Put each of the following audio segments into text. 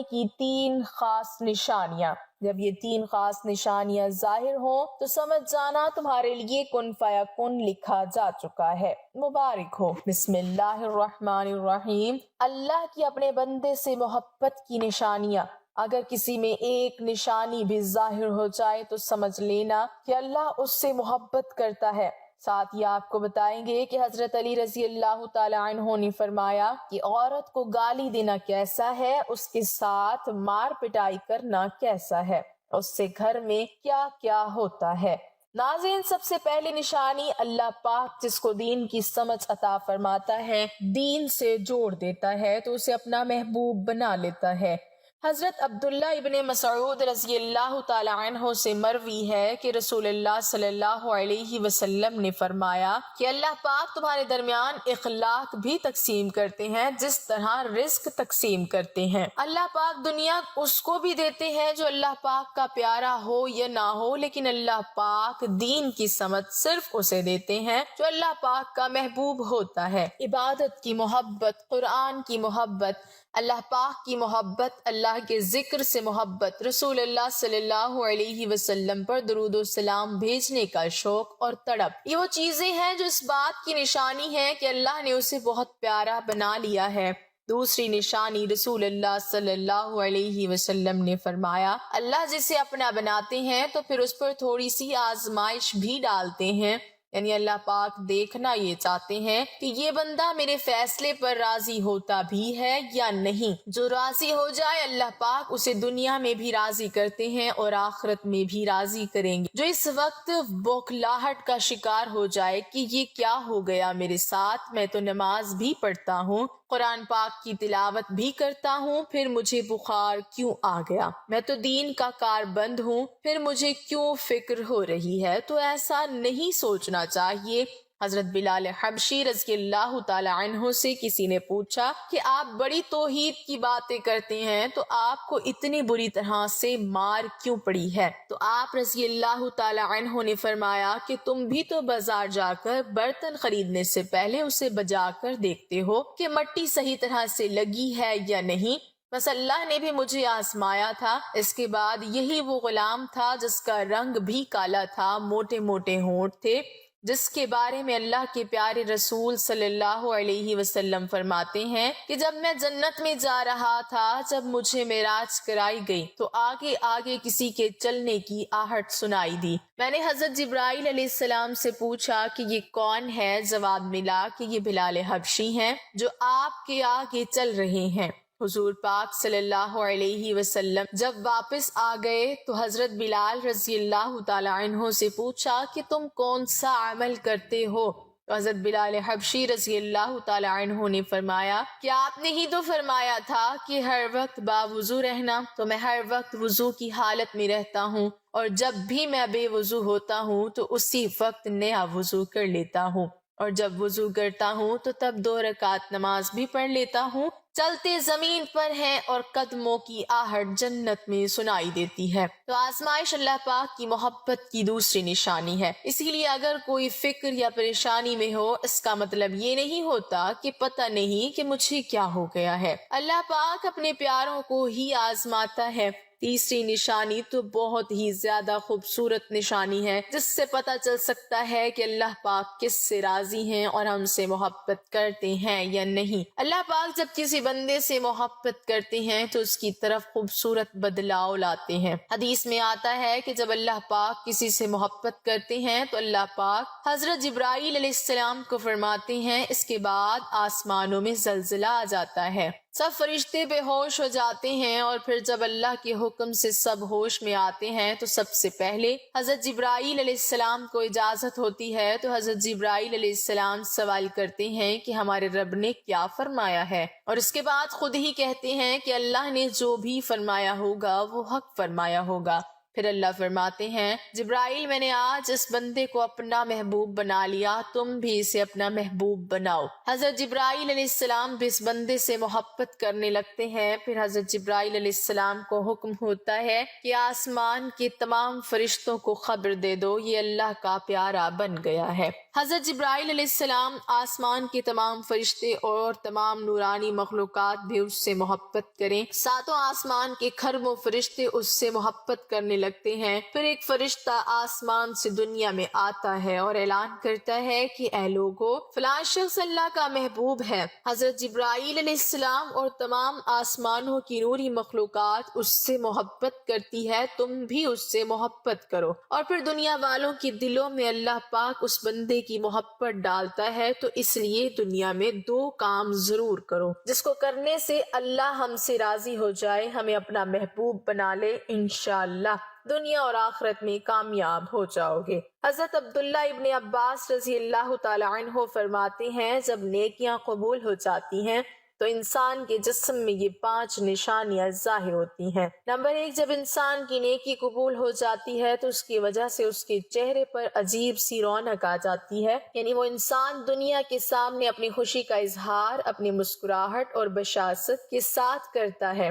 کی 3 خاص نشانیاں۔ جب یہ 3 خاص نشانیاں ظاہر ہوں تو سمجھ جانا تمہارے لیے کن فیکن لکھا جا چکا ہے۔ مبارک ہو۔ بسم اللہ الرحمن الرحیم۔ اللہ کی اپنے بندے سے محبت کی نشانیاں۔ اگر کسی میں ایک نشانی بھی ظاہر ہو جائے تو سمجھ لینا کہ اللہ اس سے محبت کرتا ہے۔ ساتھ ہی آپ کو بتائیں گے کہ حضرت علی رضی اللہ تعالی عنہ نے فرمایا کہ عورت کو گالی دینا کیسا ہے، اس کے ساتھ مار پٹائی کرنا کیسا ہے، اس سے گھر میں کیا کیا ہوتا ہے۔ ناظرین، سب سے پہلی نشانی، اللہ پاک جس کو دین کی سمجھ عطا فرماتا ہے، دین سے جوڑ دیتا ہے تو اسے اپنا محبوب بنا لیتا ہے۔ حضرت عبداللہ ابن مسعود رضی اللہ تعالی عنہ سے مروی ہے کہ رسول اللہ صلی اللہ علیہ وسلم نے فرمایا کہ اللہ پاک تمہارے درمیان اخلاق بھی تقسیم کرتے ہیں جس طرح رزق تقسیم کرتے ہیں۔ اللہ پاک دنیا اس کو بھی دیتے ہیں جو اللہ پاک کا پیارا ہو یا نہ ہو، لیکن اللہ پاک دین کی سمجھ صرف اسے دیتے ہیں جو اللہ پاک کا محبوب ہوتا ہے۔ عبادت کی محبت، قرآن کی محبت، اللہ پاک کی محبت، اللہ کے ذکر سے محبت، رسول اللہ صلی اللہ علیہ وسلم پر درود و سلام بھیجنے کا شوق اور تڑپ، یہ وہ چیزیں ہیں جو اس بات کی نشانی ہے کہ اللہ نے اسے بہت پیارا بنا لیا ہے۔ دوسری نشانی، رسول اللہ صلی اللہ علیہ وسلم نے فرمایا، اللہ جسے اپنا بناتے ہیں تو پھر اس پر تھوڑی سی آزمائش بھی ڈالتے ہیں، یعنی اللہ پاک دیکھنا یہ چاہتے ہیں کہ یہ بندہ میرے فیصلے پر راضی ہوتا بھی ہے یا نہیں۔ جو راضی ہو جائے اللہ پاک اسے دنیا میں بھی راضی کرتے ہیں اور آخرت میں بھی راضی کریں گے۔ جو اس وقت بوکھلاہٹ کا شکار ہو جائے کہ یہ کیا ہو گیا میرے ساتھ، میں تو نماز بھی پڑھتا ہوں، قرآن پاک کی تلاوت بھی کرتا ہوں، پھر مجھے بخار کیوں آ گیا، میں تو دین کا کاربند ہوں، پھر مجھے کیوں فکر ہو رہی ہے، تو ایسا نہیں سوچنا چاہیے۔ حضرت بلال حبشی رضی اللہ تعالی عنہ سے کسی نے پوچھا کہ آپ بڑی توحید کی باتیں کرتے ہیں تو آپ کو اتنی بری طرح سے مار کیوں پڑی ہے؟ تو آپ رضی اللہ تعالی عنہ نے فرمایا کہ تم بھی تو بازار جا کر برتن خریدنے سے پہلے اسے بجا کر دیکھتے ہو کہ مٹی صحیح طرح سے لگی ہے یا نہیں۔ بس اللہ نے بھی مجھے آزمایا تھا۔ اس کے بعد یہی وہ غلام تھا جس کا رنگ بھی کالا تھا، موٹے موٹے ہونٹ تھے، جس کے بارے میں اللہ کے پیارے رسول صلی اللہ علیہ وسلم فرماتے ہیں کہ جب میں جنت میں جا رہا تھا، جب مجھے معراج کرائی گئی تو آگے آگے کسی کے چلنے کی آہٹ سنائی دی۔ میں نے حضرت جبرائیل علیہ السلام سے پوچھا کہ یہ کون ہے؟ جواب ملا کہ یہ بلال حبشی ہیں جو آپ کے آگے چل رہے ہیں۔ حضور پاک صلی اللہ علیہ وسلم جب واپس آ گئے تو حضرت بلال رضی اللہ تعالی عنہ سے پوچھا کہ تم کون سا عمل کرتے ہو؟ تو حضرت بلال حبشی رضی اللہ تعالی عنہ نے فرمایا کہ آپ نے ہی تو فرمایا تھا کہ ہر وقت باوضو رہنا، تو میں ہر وقت وضو کی حالت میں رہتا ہوں، اور جب بھی میں بے وضو ہوتا ہوں تو اسی وقت نیا وضو کر لیتا ہوں، اور جب وضو کرتا ہوں تو تب 2 رکعت نماز بھی پڑھ لیتا ہوں۔ چلتے زمین پر ہیں اور قدموں کی آہٹ جنت میں سنائی دیتی ہے۔ تو آزمائش اللہ پاک کی محبت کی دوسری نشانی ہے۔ اسی لیے اگر کوئی فکر یا پریشانی میں ہو، اس کا مطلب یہ نہیں ہوتا کہ پتہ نہیں کہ مجھے کیا ہو گیا ہے۔ اللہ پاک اپنے پیاروں کو ہی آزماتا ہے۔ تیسری نشانی تو بہت ہی زیادہ خوبصورت نشانی ہے، جس سے پتہ چل سکتا ہے کہ اللہ پاک کس سے راضی ہیں اور ہم سے محبت کرتے ہیں یا نہیں۔ اللہ پاک جب کسی بندے سے محبت کرتے ہیں تو اس کی طرف خوبصورت بدلاؤ لاتے ہیں۔ حدیث میں آتا ہے کہ جب اللہ پاک کسی سے محبت کرتے ہیں تو اللہ پاک حضرت جبرائیل علیہ السلام کو فرماتے ہیں، اس کے بعد آسمانوں میں زلزلہ آ جاتا ہے، سب فرشتے بے ہوش ہو جاتے ہیں، اور پھر جب اللہ کے حکم سے سب ہوش میں آتے ہیں تو سب سے پہلے حضرت جبرائیل علیہ السلام کو اجازت ہوتی ہے، تو حضرت جبرائیل علیہ السلام سوال کرتے ہیں کہ ہمارے رب نے کیا فرمایا ہے، اور اس کے بعد خود ہی کہتے ہیں کہ اللہ نے جو بھی فرمایا ہوگا وہ حق فرمایا ہوگا۔ پھر اللہ فرماتے ہیں جبرائیل میں نے آج اس بندے کو اپنا محبوب بنا لیا، تم بھی اسے اپنا محبوب بناؤ۔ حضرت جبرائیل علیہ السلام بھی اس بندے سے محبت کرنے لگتے ہیں۔ پھر حضرت جبرائیل علیہ السلام کو حکم ہوتا ہے کہ آسمان کے تمام فرشتوں کو خبر دے دو یہ اللہ کا پیارا بن گیا ہے۔ حضرت جبرائیل علیہ السلام آسمان کے تمام فرشتے اور تمام نورانی مخلوقات بھی اس سے محبت کریں، ساتوں آسمان کے کھربوں فرشتے اس سے محبت کرنے لگتے ہیں۔ پھر ایک فرشتہ آسمان سے دنیا میں آتا ہے اور اعلان کرتا ہے کہ اے لوگو، فلاں شخص اللہ کا محبوب ہے۔ حضرت جبرائیل علیہ السلام اور تمام آسمانوں کی نوری مخلوقات اس سے محبت کرتی ہے، تم بھی اس سے محبت کرو۔ اور پھر دنیا والوں کے دلوں میں اللہ پاک اس بندے کی محبت ڈالتا ہے، تو اس لیے دنیا میں 2 کام ضرور کرو جس کو کرنے سے اللہ ہم سے راضی ہو جائے، ہمیں اپنا محبوب بنا لے، انشاءاللہ دنیا اور آخرت میں کامیاب ہو جاؤ گے۔ حضرت عبداللہ ابن عباس رضی اللہ تعالی عنہ فرماتے ہیں جب نیکیاں قبول ہو جاتی ہیں تو انسان کے جسم میں یہ 5 نشانیاں ظاہر ہوتی ہیں۔ نمبر 1، جب انسان کی نیکی قبول ہو جاتی ہے تو اس کی وجہ سے اس کے چہرے پر عجیب سی رونق آ جاتی ہے، یعنی وہ انسان دنیا کے سامنے اپنی خوشی کا اظہار اپنی مسکراہٹ اور بشاشت کے ساتھ کرتا ہے۔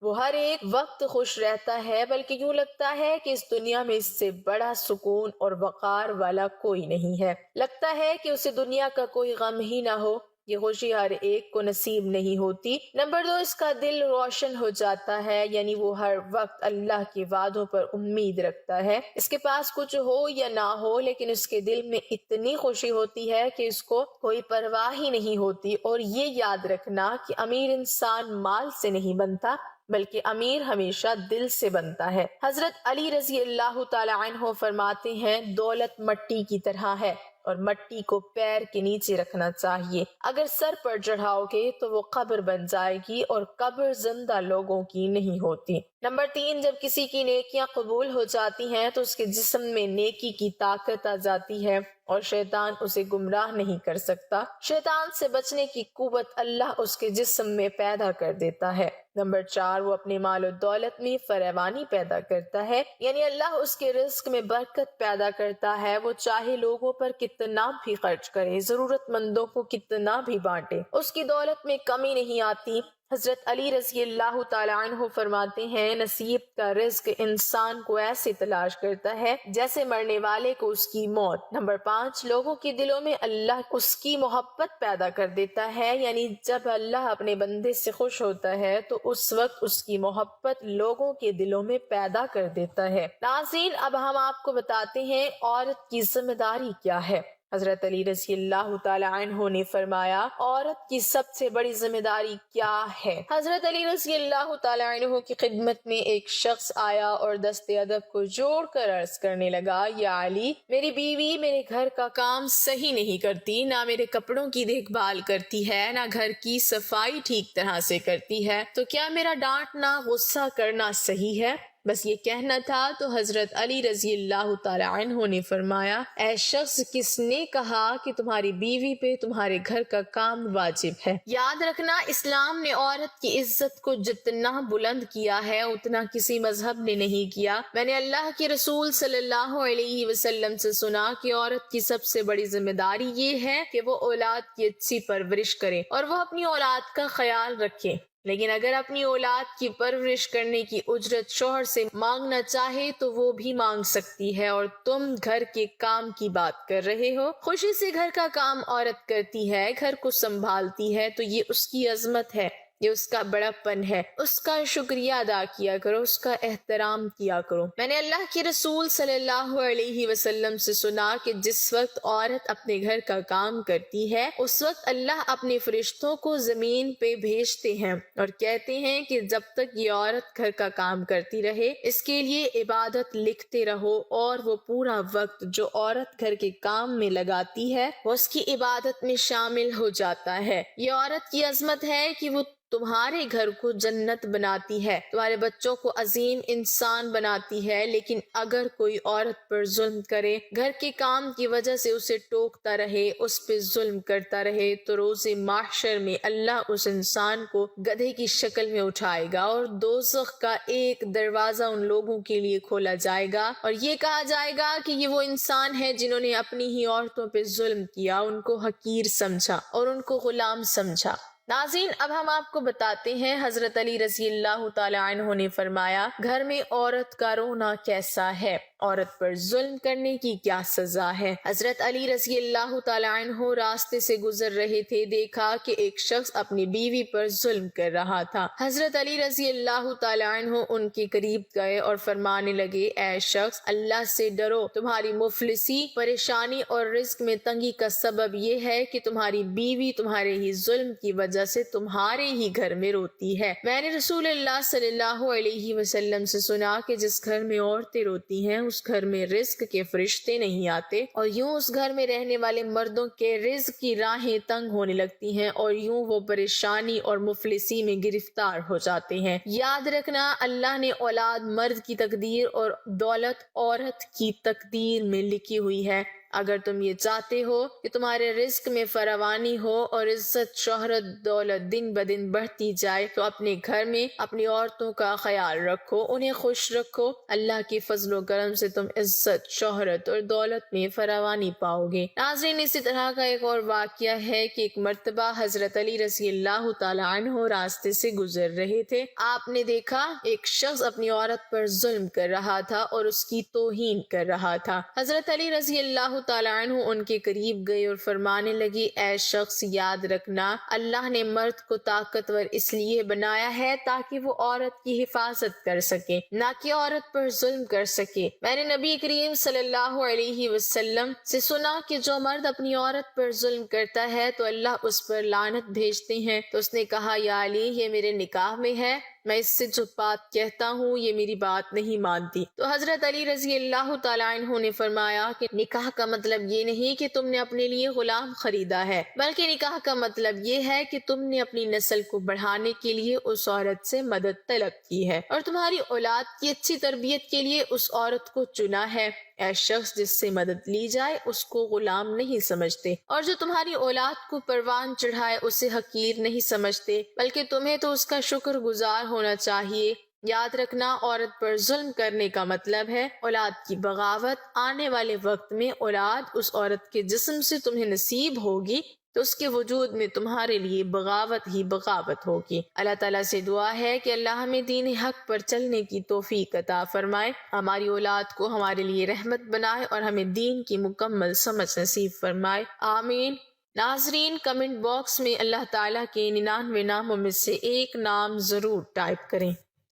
وہ ہر ایک وقت خوش رہتا ہے، بلکہ یوں لگتا ہے کہ اس دنیا میں اس سے بڑا سکون اور وقار والا کوئی نہیں ہے۔ لگتا ہے کہ اسے دنیا کا کوئی غم ہی نہ ہو۔ یہ خوشی ہر ایک کو نصیب نہیں ہوتی۔ نمبر 2، اس کا دل روشن ہو جاتا ہے، یعنی وہ ہر وقت اللہ کے وعدوں پر امید رکھتا ہے۔ اس کے پاس کچھ ہو یا نہ ہو، لیکن اس کے دل میں اتنی خوشی ہوتی ہے کہ اس کو کوئی پرواہ ہی نہیں ہوتی۔ اور یہ یاد رکھنا کہ امیر انسان مال سے نہیں بنتا، بلکہ امیر ہمیشہ دل سے بنتا ہے۔ حضرت علی رضی اللہ تعالی عنہ فرماتے ہیں دولت مٹی کی طرح ہے اور مٹی کو پیر کے نیچے رکھنا چاہیے، اگر سر پر چڑھاؤ گے تو وہ قبر بن جائے گی اور قبر زندہ لوگوں کی نہیں ہوتی۔ نمبر 3، جب کسی کی نیکیاں قبول ہو جاتی ہیں تو اس کے جسم میں نیکی کی طاقت آ جاتی ہے اور شیطان اسے گمراہ نہیں کر سکتا۔ شیطان سے بچنے کی قوت اللہ اس کے جسم میں پیدا کر دیتا ہے۔ نمبر 4، وہ اپنے مال و دولت میں فراوانی پیدا کرتا ہے، یعنی اللہ اس کے رزق میں برکت پیدا کرتا ہے، وہ چاہے لوگوں پر کتنا بھی خرچ کرے، ضرورت مندوں کو کتنا بھی بانٹے، اس کی دولت میں کمی نہیں آتی۔ حضرت علی رضی اللہ تعالی عنہ فرماتے ہیں نصیب کا رزق انسان کو ایسے تلاش کرتا ہے جیسے مرنے والے کو اس کی موت۔ نمبر 5، لوگوں کے دلوں میں اللہ اس کی محبت پیدا کر دیتا ہے، یعنی جب اللہ اپنے بندے سے خوش ہوتا ہے تو اس وقت اس کی محبت لوگوں کے دلوں میں پیدا کر دیتا ہے۔ ناظرین، اب ہم آپ کو بتاتے ہیں عورت کی ذمہ داری کیا ہے۔ حضرت علی رضی اللہ تعالی عنہ نے فرمایا عورت کی سب سے بڑی ذمہ داری کیا ہے؟ حضرت علی رضی اللہ تعالی عنہ کی خدمت میں ایک شخص آیا اور دست ادب کو جوڑ کر عرض کرنے لگا، یا علی، میری بیوی میرے گھر کا کام صحیح نہیں کرتی، نہ میرے کپڑوں کی دیکھ بھال کرتی ہے، نہ گھر کی صفائی ٹھیک طرح سے کرتی ہے، تو کیا میرا ڈانٹنا، غصہ کرنا صحیح ہے؟ بس یہ کہنا تھا تو حضرت علی رضی اللہ تعالی عنہ نے فرمایا، اے شخص، کس نے کہا کہ تمہاری بیوی پہ تمہارے گھر کا کام واجب ہے؟ یاد رکھنا، اسلام نے عورت کی عزت کو جتنا بلند کیا ہے اتنا کسی مذہب نے نہیں کیا۔ میں نے اللہ کے رسول صلی اللہ علیہ وسلم سے سنا کہ عورت کی سب سے بڑی ذمہ داری یہ ہے کہ وہ اولاد کی اچھی پرورش کرے اور وہ اپنی اولاد کا خیال رکھے، لیکن اگر اپنی اولاد کی پرورش کرنے کی اجرت شوہر سے مانگنا چاہے تو وہ بھی مانگ سکتی ہے، اور تم گھر کے کام کی بات کر رہے ہو۔ خوشی سے گھر کا کام عورت کرتی ہے، گھر کو سنبھالتی ہے، تو یہ اس کی عظمت ہے، یہ اس کا بڑا پن ہے، اس کا شکریہ ادا کیا کرو، اس کا احترام کیا کرو۔ میں نے اللہ کے رسول صلی اللہ علیہ وسلم سے سنا کہ جس وقت عورت اپنے گھر کا کام کرتی ہے اس وقت اللہ اپنے فرشتوں کو زمین پہ بھیجتے ہیں اور کہتے ہیں کہ جب تک یہ عورت گھر کا کام کرتی رہے اس کے لیے عبادت لکھتے رہو، اور وہ پورا وقت جو عورت گھر کے کام میں لگاتی ہے وہ اس کی عبادت میں شامل ہو جاتا ہے۔ یہ عورت کی عظمت ہے کہ وہ تمہارے گھر کو جنت بناتی ہے، تمہارے بچوں کو عظیم انسان بناتی ہے، لیکن اگر کوئی عورت پر ظلم کرے، گھر کے کام کی وجہ سے اسے ٹوکتا رہے، اس پہ ظلم کرتا رہے، تو روز محشر میں اللہ اس انسان کو گدھے کی شکل میں اٹھائے گا اور دوزخ کا ایک دروازہ ان لوگوں کے لیے کھولا جائے گا اور یہ کہا جائے گا کہ یہ وہ انسان ہے جنہوں نے اپنی ہی عورتوں پہ ظلم کیا، ان کو حقیر سمجھا اور ان کو غلام سمجھا۔ ناظرین، اب ہم آپ کو بتاتے ہیں حضرت علی رضی اللہ تعالی عنہ نے فرمایا گھر میں عورت کا رونا کیسا ہے، عورت پر ظلم کرنے کی کیا سزا ہے۔ حضرت علی رضی اللہ تعالی عنہ راستے سے گزر رہے تھے، دیکھا کہ ایک شخص اپنی بیوی پر ظلم کر رہا تھا۔ حضرت علی رضی اللہ تعالی عنہ ان کے قریب گئے اور فرمانے لگے، اے شخص، اللہ سے ڈرو، تمہاری مفلسی، پریشانی اور رزق میں تنگی کا سبب یہ ہے کہ تمہاری بیوی تمہارے ہی ظلم کی وجہ سے تمہارے ہی گھر میں روتی ہے۔ میں نے رسول اللہ صلی اللہ علیہ وسلم سے سنا کہ جس گھر میں عورتیں روتی ہیں اس گھر میں رزق کے فرشتے نہیں آتے، اور یوں اس گھر میں رہنے والے مردوں کے رزق کی راہیں تنگ ہونے لگتی ہیں اور یوں وہ پریشانی اور مفلسی میں گرفتار ہو جاتے ہیں۔ یاد رکھنا، اللہ نے اولاد مرد کی تقدیر اور دولت عورت کی تقدیر میں لکھی ہوئی ہے۔ اگر تم یہ چاہتے ہو کہ تمہارے رزق میں فراوانی ہو اور عزت، شہرت، دولت دن بدن بڑھتی جائے، تو اپنے گھر میں اپنی عورتوں کا خیال رکھو، انہیں خوش رکھو۔ اللہ کے فضل و کرم سے تم عزت، شہرت اور دولت میں فراوانی پاؤ گے۔ ناظرین، اسی طرح کا ایک اور واقعہ ہے کہ ایک مرتبہ حضرت علی رضی اللہ تعالی عنہ راستے سے گزر رہے تھے۔ آپ نے دیکھا ایک شخص اپنی عورت پر ظلم کر رہا تھا اور اس کی توہین کر رہا تھا۔ حضرت علی رضی اللہ تعالی عنہ ان کے قریب گئے اور فرمانے لگی، اے شخص، یاد رکھنا، اللہ نے مرد کو طاقتور اس لیے بنایا ہے تاکہ وہ عورت کی حفاظت کر سکے، نہ کہ عورت پر ظلم کر سکے۔ میں نے نبی کریم صلی اللہ علیہ وسلم سے سنا کہ جو مرد اپنی عورت پر ظلم کرتا ہے تو اللہ اس پر لعنت بھیجتے ہیں۔ تو اس نے کہا، یا علی، یہ میرے نکاح میں ہے، میں اس سے جو بات کہتا ہوں یہ میری بات نہیں مانتی۔ تو حضرت علی رضی اللہ تعالی عنہ نے فرمایا کہ نکاح کا مطلب یہ نہیں کہ تم نے اپنے لیے غلام خریدا ہے، بلکہ نکاح کا مطلب یہ ہے کہ تم نے اپنی نسل کو بڑھانے کے لیے اس عورت سے مدد طلب کی ہے اور تمہاری اولاد کی اچھی تربیت کے لیے اس عورت کو چنا ہے۔ اے شخص، جس سے مدد لی جائے اس کو غلام نہیں سمجھتے، اور جو تمہاری اولاد کو پروان چڑھائے اسے حقیر نہیں سمجھتے، بلکہ تمہیں تو اس کا شکر گزار ہونا چاہیے۔ یاد رکھنا، عورت پر ظلم کرنے کا مطلب ہے اولاد کی بغاوت۔ آنے والے وقت میں اولاد اس عورت کے جسم سے تمہیں نصیب ہوگی تو اس کے وجود میں تمہارے لیے بغاوت ہی بغاوت ہوگی۔ اللہ تعالیٰ سے دعا ہے کہ اللہ ہمیں دین حق پر چلنے کی توفیق عطا فرمائے، ہماری اولاد کو ہمارے لیے رحمت بنائے اور ہمیں دین کی مکمل سمجھ نصیب فرمائے، آمین۔ ناظرین، کمنٹ باکس میں اللہ تعالیٰ کے 99 ناموں میں سے ایک نام ضرور ٹائپ کریں۔